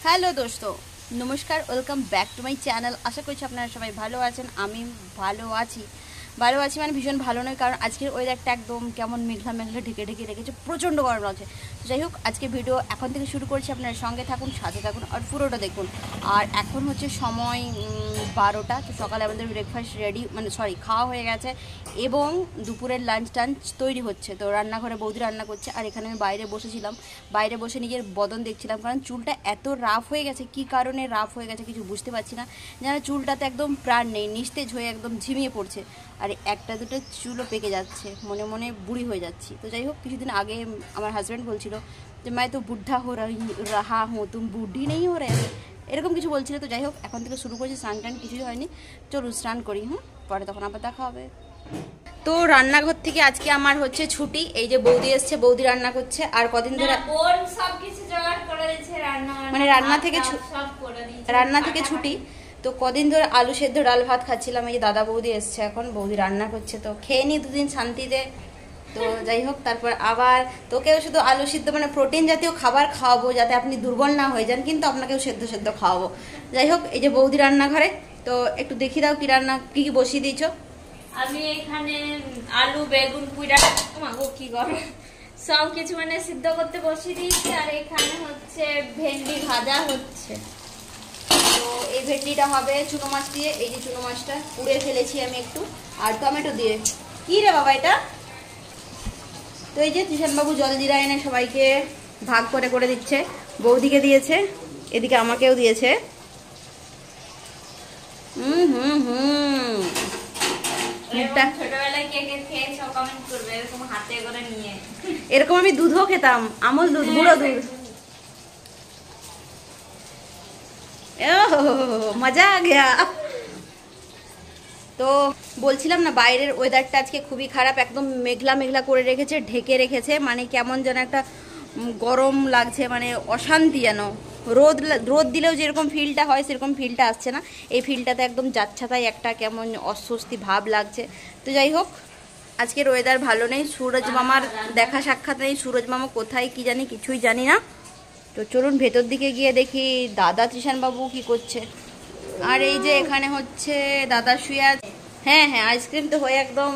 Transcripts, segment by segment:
Hello দোস্ত, নমস্কার, welcome back to my channel. আশা করছি আপনারা সবাই ভালো আছেন। আমি ভালো আছি মানে ভীষণ ভালো নয়, কারণ আজকের ওয়েদারটা একদম কেমন মেঘলা মেঘলা ঢেকে ঢেকে রেখেছে, প্রচণ্ড গরম লাগছে। তো যাই হোক, আজকে ভিডিও এখন থেকে শুরু করছি। আপনারা সঙ্গে থাকুন, সাথে থাকুন আর পুরোটা দেখুন। আর এখন হচ্ছে সময় 12টা। তো সকালে আমাদের ব্রেকফাস্ট রেডি, মানে সরি খাওয়া হয়ে গেছে এবং দুপুরের লাঞ্চ টাঞ্চ তৈরি হচ্ছে। তো রান্নাঘরে বৌদি রান্না করছে আর এখানে আমি বাইরে বসেছিলাম, বাইরে বসে নিজের বদন দেখছিলাম, কারণ চুলটা এত রাফ হয়ে গেছে। কী কারণে রাফ হয়ে গেছে কিছু বুঝতে পারছি না, যেন চুলটাতে একদম প্রাণ নেই, নিস্তেজ হয়ে একদম ঝিমিয়ে পড়ছে। আর একটা দুটো চুলও পেকে যাচ্ছে, মনে মনে বুড়ি হয়ে যাচ্ছি। তো যাই হোক, কিছুদিন আগে আমার হাজব্যান্ড বলছিল যে मैं तो बुढ़ा हो रहा हूँ, तुम बूढ़ी नहीं हो रहे, এরকম কিছু বলছিল। তো যাই হোক, এখন থেকে শুরু করছি, স্নান টান কিছুই হয়নি, চলো স্নান করি। পরে তখন আবার দেখা হবে। তো রান্নাঘর থেকে আজকে আমার হচ্ছে ছুটি। এই যে বৌদি এসছে, বৌদি রান্না করছে। আর কদিন ধরে মানে রান্না থেকে ছুটি। তো কদিন ধরে আলু সেদ্ধ ডাল ভাত খাচ্ছিলাম। এই দাদা বৌদি এসছে, এখন বৌদি রান্না করছে, তো খেয়ে নি দুদিন শান্তিতে। তো যাই হোক, তারপর আবার তোকেও শুধু আলু সিদ্ধ মানে প্রোটিন জাতীয় খাবার খাওয়াবো, যাতে আপনি দুর্বল না হয়ে যান, কিন্তু আপনাকেও সেদ্ধ সেদ্ধ খাওয়াবো। যাই হোক, এই যে বৌদি রান্নাঘরে, তো একটু দেখিয়ে দাও কি রান্না, কি কি বসিয়ে দিয়েছো। আমি এখানে আলু বেগুন পুইরা কি গরম সব কিছু মানে সিদ্ধ করতে বসিয়ে দিয়েছি। আর এখানে হচ্ছে ভেন্ডি ভাজা হচ্ছে। তো এই ভেন্ডিটা হবে চুনো মাছ দিয়ে। এই যে চুনো মাছটা পুড়ে ফেলেছি আমি একটু, আর টমেটো দিয়ে। কি রে বাবা এটা? তো এই যে তিশানবাবু জলজিরা এনে সবাইকে ভাগ করে করে দিচ্ছে। বৌদিকে দিয়েছে, এদিকে আমাকেও দিয়েছে। এরকম আমি দুধও খেতাম, আমল দুধ, গুঁড়ো দুধ। মজা আ গয়া। তো বলছিলাম না, বাইরের ওয়েদারটা আজকে খুবই খারাপ, একদম মেঘলা মেঘলা করে রেখেছে, ঢেকে রেখেছে, মানে কেমন যেন একটা গরম লাগছে, মানে অশান্তি যেন। রোদ দিলেও যেরকম ফিলটা হয় সেরকম ফিলটা আসছে না। এই ফিলটাতে একদম যাচ্ছাতাই একটা কেমন অস্বস্তি ভাব লাগছে। তো যাই হোক, আজকের ওয়েদার ভালো নেই। সুরজ মামার দেখা সাক্ষাৎ নেই। সুরজ মামা কোথায় কি জানি, কিছুই জানি না। তো চলুন ভেতর দিকে গিয়ে দেখি দাদা তৃষানবাবু কি করছে। আর এই যে এখানে হচ্ছে দাদা শুয়ে আছে। হ্যাঁ হ্যাঁ, আইসক্রিম তো হয়ে একদম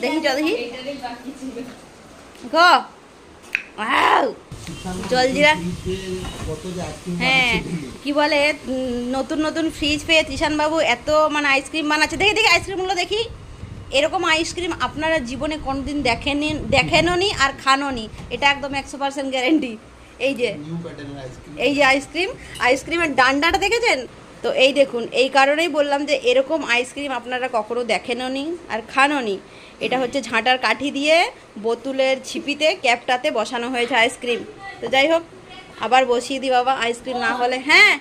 দেখি দেখি জলজিরা। হ্যাঁ, কি বলে, নতুন নতুন ফ্রিজ পেয়ে তৃষানবাবু এত মানে আইসক্রিম বানাচ্ছে। দেখি দেখি আইসক্রিমগুলো দেখি। এরকম আইসক্রিম আপনারা জীবনে কোনোদিন দেখেননি আর খাননি, এটা একদম 100% গ্যারেন্টি। এই যে আইসক্রিমের ডান্ডাটা দেখেছেন তো? এই দেখুন, এই কারণেই বললাম যে এরকম আইসক্রিম আপনারা কখনো দেখেননি আর খাননি। এটা হচ্ছে ঝাঁটার কাঠি দিয়ে বোতলের ছিপিতে ক্যাপটাতে বসানো হয়েছে আইসক্রিম। তো যাই হোক, আবার বসিয়ে দিই বাবা, আইসক্রিম না হলে। হ্যাঁ,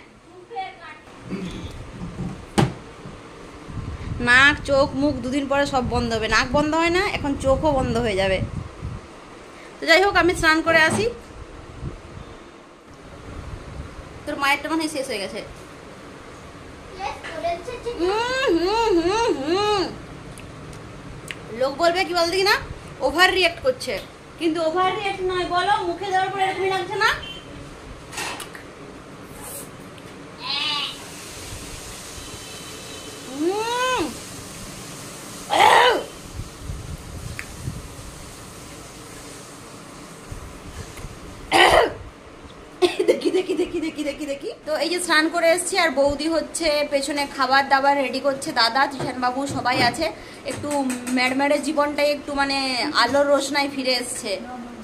নাক চোখ মুখ দুদিন পরে সব বন্ধ হবে। নাক বন্ধ হয় না, এখন চোখও বন্ধ হয়ে যাবে। তো যাই হোক, আমি স্নান করে আসি। তোর মায়েরটা মনে হয় শেষ হয়ে গেছে। লোক বলবে কি বলতে কি না, ওভার রিয়েক্ট করছে, কিন্তু ওভার রিয়েক্ট নয়, বলো মুখে দেওয়ার পরে এরকমই লাগছে না? দেখি। তো এই যে স্নান করে এসেছি, আর বৌদি হচ্ছে পেছনে খাবার দাবার রেডি করছে। দাদা তৃষানবাবু সবাই আছে। একটু ম্যাডমেডের জীবনটাই একটু মানে আলোর রোশনায় ফিরে এসছে।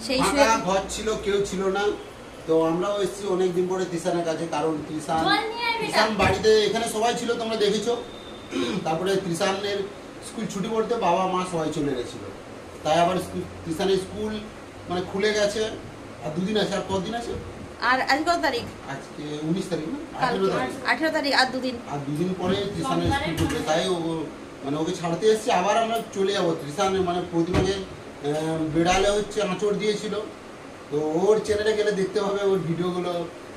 সেই শুয়ে ঘর ছিল, কেউ ছিল না। তো আমরাও এসেছি অনেকদিন পরে তৃষানের কাছে, কারণ তৃষান বাড়িতে এখানে সবাই ছিল, তোমরা দেখেছো। তারপরে তৃষানের স্কুল ছুটি পড়তে বাবা মা সবাই চলে গেছিল, তাই আবার তৃষানের স্কুল মানে খুলে গেছে। আর দুদিন আছে, আর কতদিন আছে? আর আজ কত তারিখ? আজকে 19 তারিখ না, 18 তারিখ। আর দুদিন পরে তৃষানের স্কুল খুলবে, তাই মানে ওকে ছাড়তে এসেছি। আবার আমরা চলে যাবো। তৃষানের মানে প্রতিমাকে বেড়ালে হচ্ছে আঁচড় দিয়েছিল, তো ওর চ্যানেলে গেলে দেখতে হবে ওর ভিডিওগুলো।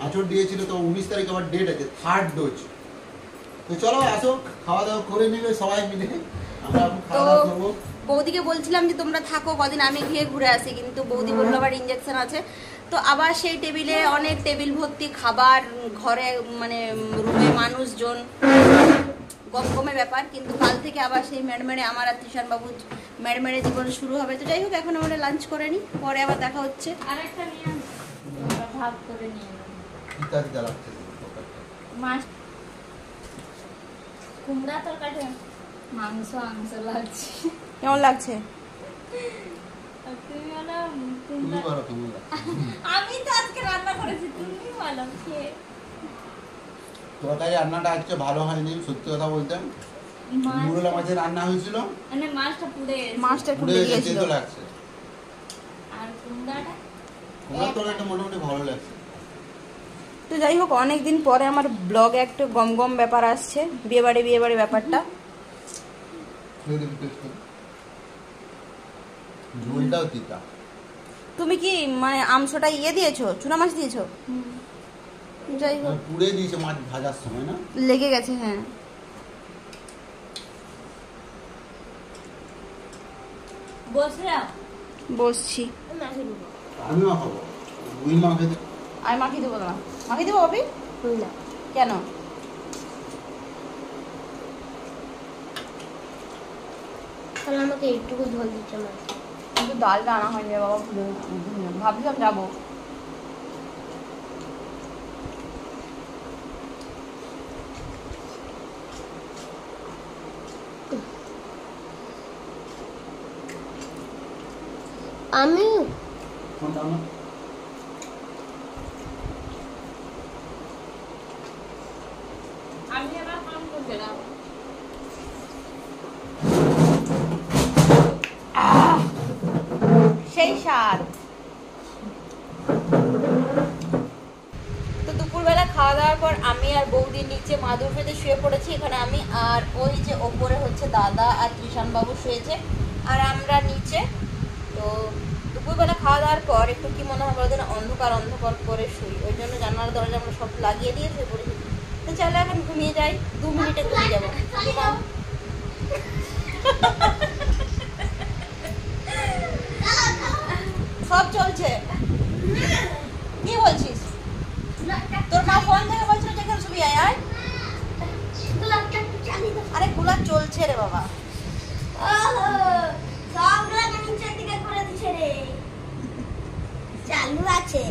আঁচড় দিয়েছিল, তো 19 তারিখ আবার ডেট আছে, 3rd ডোজ। তো চলো আসো, খাওয়া দাওয়া করে নেবে সবাই মিলে, আমরা খাওয়া দাওয়া করবো। বৌদিকে বলছিলাম যে তোমরা থাকো কদিন, আমি গিয়ে ঘুরে আসি, কিন্তু বৌদি বললো আবার ইঞ্জেকশন আছে। তো আবার সেই টেবিলে অনেক টেবিল ভর্তি খাবার, ঘরে মানে রুমে মানুষজন, গমগমে ব্যাপার। কিন্তু কাল থেকে আবার সেই মেড়মেড়ে আমার আর তৃষান বাবু মেড়মেড়ে জীবন শুরু হবে। তো যাই হোক, এখন আমরা লাঞ্চ করে নিই, পরে আবার দেখা হচ্ছে। আরেকটা নিয়ে আন, আমরা ভাগ করে নিয়ে নেব। ইত্যাদি জ্বালাচ্ছে মাছ কুমড়া তরকারি, মাংস লাগছে। কেমন লাগছে? আর তুমি বলো তুমি কুমড়া। বলো কেমন লাগছে? আমি তো আজকে রান্না করেছি, তুমি বলো খেয়ে। তরকারি রান্নাটা আজকে ভালো হয়নি, সত্যি কথা বলতে। মুরলা মাছের রান্না হয়েছিল, মানে মাছটা পুড়ে গেছে। মাছটা একটু পুড়ে লেগে গেছে গেছিল। তো লাগছে। আর কুমড়াটা তোমার তরকারিটা মোটামুটি ভালো লাগছে। তো যাই হোক, অনেকদিন পরে আমার ব্লগে একটা গমগম ব্যাপার আসছে, বিয়ে বাড়ি ব্যাপারটা। ঝোলটাও তিতা। তুমি কি মানে আমসোটা দিয়েছো, চুনা মাছ দিয়েছো? যাই হোক, পুড়ে দিয়েছে মাছ ভাজার সময় না? লেগে গেছে। হ্যাঁ, বসে বসছি। আমিও খাবো, রুই মাছ খেতে। আমি মাখিয়ে দেবো না, মাখিয়ে দেবো ভাবি? না কেন? তাহলে আমাকে এইটুকু ঝোল দিতে হবে। কিন্তু ডালটা আনা হয়নি রে বাবা, ভাবছিলাম যাবো। আমি আমি আবার কাম করবে না। সেই স্বাদ। তো দুপুরবেলা খাওয়া দাওয়ার পর আমি আর বৌদির নিচে মাদুর পেতে শুয়ে পড়েছি। এখানে আমি আর ওই যে ওপরে হচ্ছে দাদা আর কৃষাণ বাবু শুয়েছে, আর আমরা নিচে। তো দুপুরবেলা খাওয়া দাওয়ার পর একটু কি মনে হয় বলতো না, অন্ধকার অন্ধকার করে শুই, ওই জন্য জানালার দরজা আমরা সব লাগিয়ে দিয়ে শুয়ে পড়েছি। তো চলো এখন ঘুমিয়ে যাই, 2 মিনিটে ঘুমিয়ে যাবো। ঘুমাও। সব চলছে। কি বলছিস? তোর মা ফোন থেকে বলছিল যে এখানে শুবি আয়। আরে কুলার চলছে রে বাবা। চালু আছে।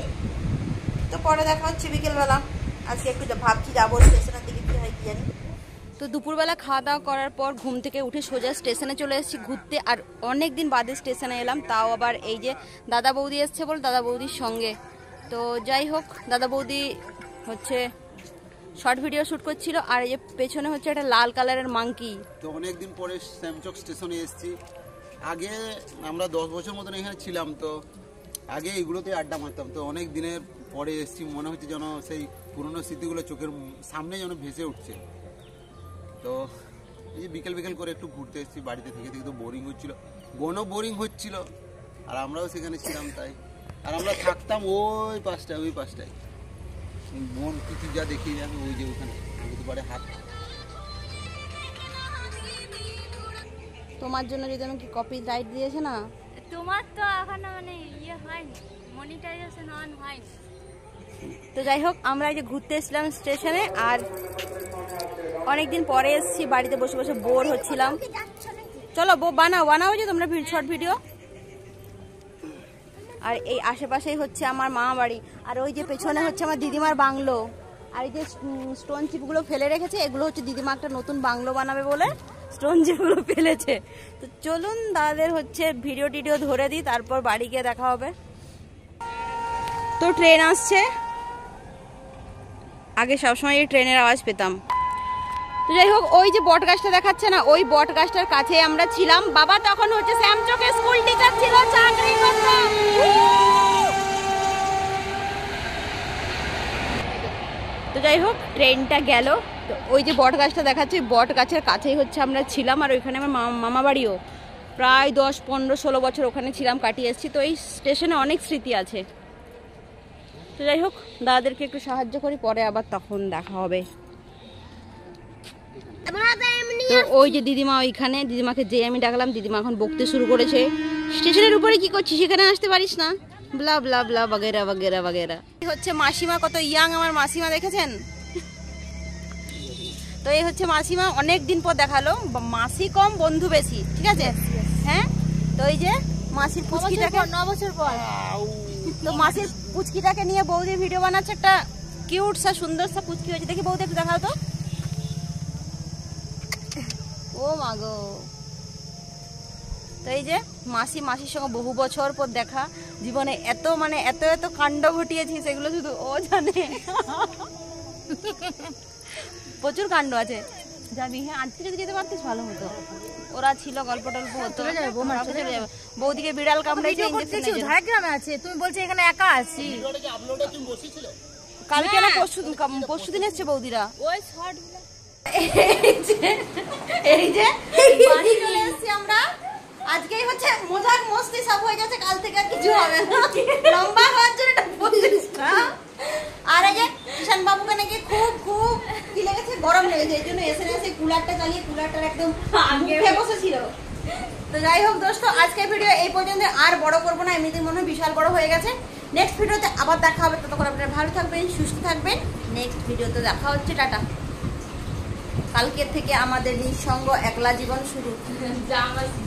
তো পরে দেখা হচ্ছে বিকেলবেলা। আজকে একটু ভাবছি যাবো স্টেশনের দিকে, কি হয় কি জানি। তো দুপুরবেলা খাওয়া দাওয়া করার পর ঘুম থেকে উঠে সোজা স্টেশনে চলে এসেছি ঘুরতে। আর অনেক দিন বাদে স্টেশনে এলাম, তাও আবার এই যে দাদা বৌদি এসছে বল, দাদা বৌদির সঙ্গে। তো যাই হোক, দাদা বৌদি হচ্ছে শর্ট ভিডিও শ্যুট করছিল, আর এই যে পেছনে হচ্ছে একটা লাল কালারের মাংকি। তো অনেকদিন পরে শ্যামচক স্টেশনে এসেছি। আগে আমরা 10 বছর মতন এখানে ছিলাম, তো আগে এগুলোতে আড্ডা মারতাম। তো অনেক দিনের পরে এসেছি, মনে হচ্ছে যেন সেই পুরনো স্মৃতিগুলো চোখের সামনে যেন ভেসে উঠছে। তো এই যে বিকেল বিকেল করে একটু ঘুরতে এসেছি, বাড়িতে থেকে থেকে তো বোরিং হচ্ছিল, বোনও বোরিং হচ্ছিল, আর আমরাও সেখানে ছিলাম তাই। আর আমরা থাকতাম ওই পাশটায়। বোন কিছু যা দেখি আমি ওই যে ওখানে পারে হাত। তোমার জন্য যদি আমি কি কপি রাইট দিয়েছে না। তোমার তো এখনো মানে হয়নি, মনিটাইজেশন অন হয়নি। তো যাই হোক, আমরা এই যে ঘুরতে এসেছিলাম স্টেশনে, আর অনেকদিন পরে এসেছি, বাড়িতে বসে বসে বোর হচ্ছিলাম। চলো বানাও যে তোমরা শর্ট ভিডিও। আর এই আশেপাশেই হচ্ছে আমার মামা বাড়ি, আর ওই যে পেছনে হচ্ছে আমার দিদিমার বাংলো। আর এই যে স্টোন চিপগুলো ফেলে রেখেছে, এগুলো হচ্ছে দিদিমা একটা নতুন বাংলো বানাবে বলে স্টোন চিপগুলো ফেলেছে। তো চলুন দাদাদের হচ্ছে ভিডিও টিডিও ধরে দিই, তারপর বাড়ি গিয়ে দেখা হবে। তো ট্রেন আসছে, আগে সবসময় এই ট্রেনের আওয়াজ পেতাম। তো যাই হোক, ওই যে বট গাছটা দেখাচ্ছে না, ওই বট গাছটার কাছে আমরা ছিলাম। বাবা তখন হচ্ছে শ্যামচকে স্কুল টিচার ছিল, চাকরি করত। তো যাই হোক, ট্রেনটা গেল। তো ওই যে বট গাছটা দেখাচ্ছে, বট গাছের কাছেই হচ্ছে আমরা ছিলাম। আর ওইখানে আমার মামা বাড়িও, প্রায় 10, 15, 16 বছর ওখানে ছিলাম, কাটিয়ে এসেছি। তো এই স্টেশনে অনেক স্মৃতি আছে। তো যাই হোক, দাদাদেরকে একটু সাহায্য করি, পরে আবার তখন দেখা হবে। তো ওই যে দিদিমা ওইখানে, দিদিমাকে যে আমি ডাকলাম, দিদিমা এখন বকতে শুরু করেছে। স্টেশনের উপরে কি করছিস, সেখানে আসতে পারিস না? ব্লা ব্লা ব্লা বগেরা বগেরা বগেরা। হচ্ছে মাসিমা, কত ইয়াং আমার মাসিমা, দেখেছেন তো? এই হচ্ছে মাসিমা, অনেক দিন পর দেখালো। মাসি কম বন্ধু বেশি, ঠিক আছে? হ্যাঁ, তো এই যে মাসির পুচকিটাকে 9 বছর পর তো মাসির পুচকিটাকে নিয়ে বৌদি ভিডিও বানাচ্ছে। একটা কিউট সা সুন্দর সা পুচকি হয়েছে, দেখি বৌদি একটু দেখাও তো। ও মা গো। তো এই যে মাসির সঙ্গে বহু বছর পর দেখা। জীবনে এত মানে এত এত কাণ্ড ঘটিয়েছি, সেগুলো শুধু ও জানে। প্রচুর কাণ্ড আছে। যাবি? হ্যাঁ, আজকে যদি যেতে পারতিস ভালো হতো। ওরা ছিল, গল্প টল্প হতো। চলে যাবে বৌদিকে বিড়াল কামড়াইছে, ঝাড়গ্রামে আছে, তুমি বলছো এখানে একা আছি। কালকে না পরশু দিন এসছে বৌদিরা। ওই শর্ট এই যে বাড়ি চলে এসেছি আমরা। আজকেই হচ্ছে মজাক মস্তি সব হয়ে যাচ্ছে, কাল থেকে আর কিছু হবে না। লম্বা হওয়ার জন্য এটা বলিস না। আর এই যে কিষান বাবুকে নাকি খুব খুব কি লেগেছে, গরম লেগেছে, এই জন্য এসে কুলারটা চালিয়ে কুলারটার একদম মুখে বসেছিল। তো যাই হোক দোস্ত, আজকের ভিডিও এই পর্যন্ত, আর বড় করবো না, এমনিতে মনে হয় বিশাল বড় হয়ে গেছে। নেক্সট ভিডিওতে আবার দেখা হবে, ততক্ষণ আপনারা ভালো থাকবেন, সুস্থ থাকবেন। নেক্সট ভিডিওতে দেখা হচ্ছে, টাটা। কালকের থেকে আমাদের নিঃসঙ্গ একলা জীবন শুরু।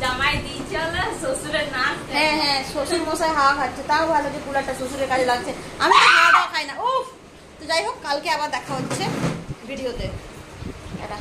জামাই দিয়ে চলে শ্বশুরের নাচ। হ্যাঁ হ্যাঁ, শ্বশুর মশাই হাওয়া খাচ্ছে, তাও ভালো যে কুলারটা শ্বশুরের কাজে লাগছে। আমি তো খাওয়া দাওয়া খাই না। তো যাই হোক, কালকে আবার দেখা হচ্ছে ভিডিওতে, টাটা।